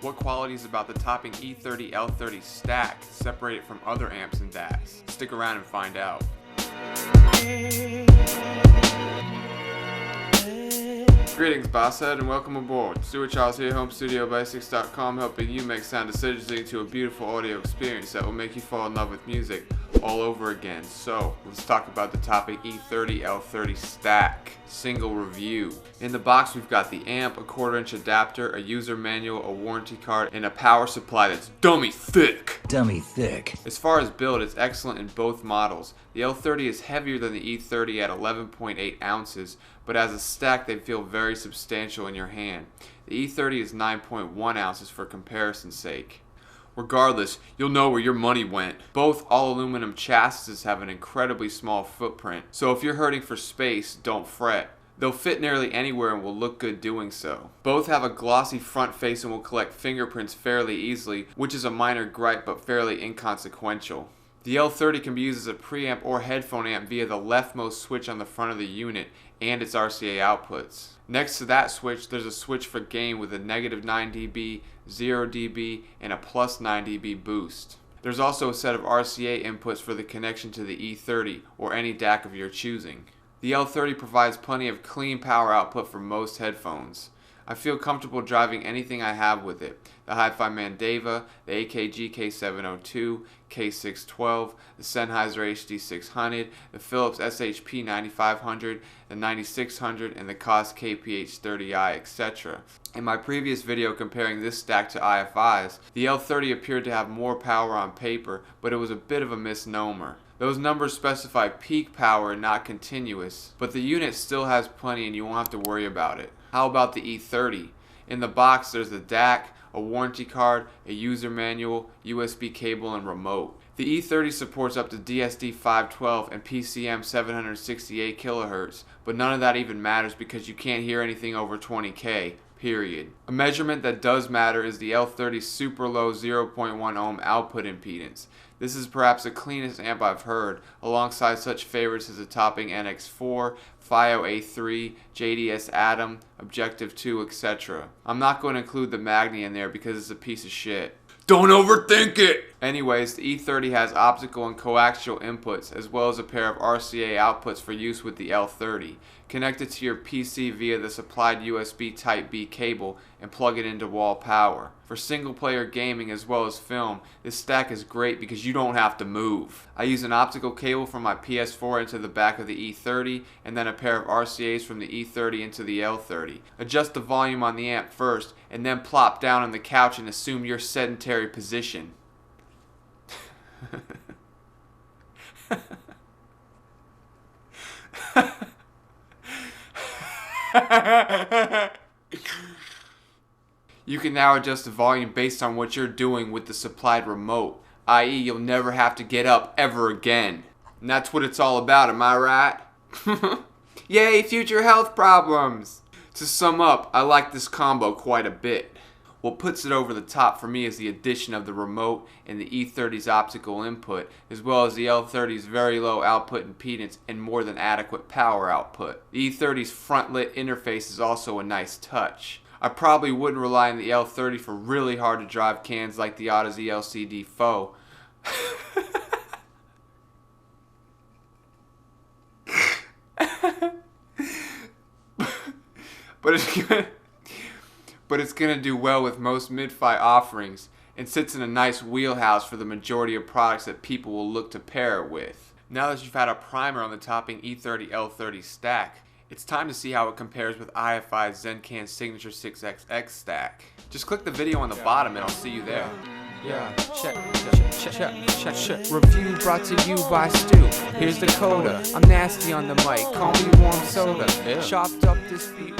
What qualities about the topping E30 L30 stack separate it from other amps and DACs? Stick around and find out. Greetings, Bosshead, and welcome aboard. Stuart Charles here, HomeStudioBasics.com, helping you make sound decisions leading to a beautiful audio experience that will make you fall in love with music all over again. So, let's talk about the topic E30 L30 stack. Single review. In the box, we've got the amp, a 1/4-inch adapter, a user manual, a warranty card, and a power supply that's dummy thick. Dummy thick. As far as build, it's excellent in both models. The L30 is heavier than the E30 at 11.8 ounces, but as a stack, they feel very substantial in your hand. The E30 is 9.1 ounces for comparison's sake. Regardless, you'll know where your money went. Both all-aluminum chassis have an incredibly small footprint, so if you're hurting for space, don't fret. They'll fit nearly anywhere and will look good doing so. Both have a glossy front face and will collect fingerprints fairly easily, which is a minor gripe but fairly inconsequential. The L30 can be used as a preamp or headphone amp via the leftmost switch on the front of the unit and its RCA outputs. Next to that switch, there's a switch for gain with a -9 dB, 0 dB, and a +9 dB boost. There's also a set of RCA inputs for the connection to the E30 or any DAC of your choosing. The L30 provides plenty of clean power output for most headphones. I feel comfortable driving anything I have with it. The Hi-Fi Mandeva, the AKG K702, K612, the Sennheiser HD600, the Philips SHP 9500, the 9600, and the Koss KPH30i, etc. In my previous video comparing this stack to IFIs, the L30 appeared to have more power on paper, but it was a bit of a misnomer. Those numbers specify peak power and not continuous, but the unit still has plenty and you won't have to worry about it. How about the E30? In the box there's the DAC, a warranty card, a user manual, USB cable, and remote. The E30 supports up to DSD 512 and PCM 768 kHz, but none of that even matters because you can't hear anything over 20K. Period. A measurement that does matter is the L30's super low 0.1 ohm output impedance. This is perhaps the cleanest amp I've heard, alongside such favorites as the topping NX4, FiO A3, JDS Atom, Objective 2, etc. I'm not going to include the Magni in there because it's a piece of shit. Don't overthink it! Anyways, the E30 has optical and coaxial inputs, as well as a pair of RCA outputs for use with the L30. Connect it to your PC via the supplied USB Type-B cable and plug it into wall power. For single-player gaming as well as film, this stack is great because you don't have to move. I use an optical cable from my PS4 into the back of the E30, and then a pair of RCAs from the E30 into the L30. Adjust the volume on the amp first, and then plop down on the couch and assume your sedentary position. You can now adjust the volume based on what you're doing with the supplied remote, i.e. you'll never have to get up ever again. And that's what it's all about, am I right? Yay, future health problems! To sum up, I like this combo quite a bit. What puts it over the top for me is the addition of the remote and the E30's optical input, as well as the L30's very low output impedance and more than adequate power output. The E30's front-lit interface is also a nice touch. I probably wouldn't rely on the L30 for really hard to drive cans like the Odyssey LCD Foe. But it's gonna do well with most mid-fi offerings and sits in a nice wheelhouse for the majority of products that people will look to pair it with. Now that you've had a primer on the topping E30 L30 stack, it's time to see how it compares with IFI's Zencan Signature 6XX stack. Just click the video on the bottom and I'll see you there. Check. Review brought to you by Stu. Here's the coda. I'm nasty on the mic. Call me warm soda. Chopped up this beat.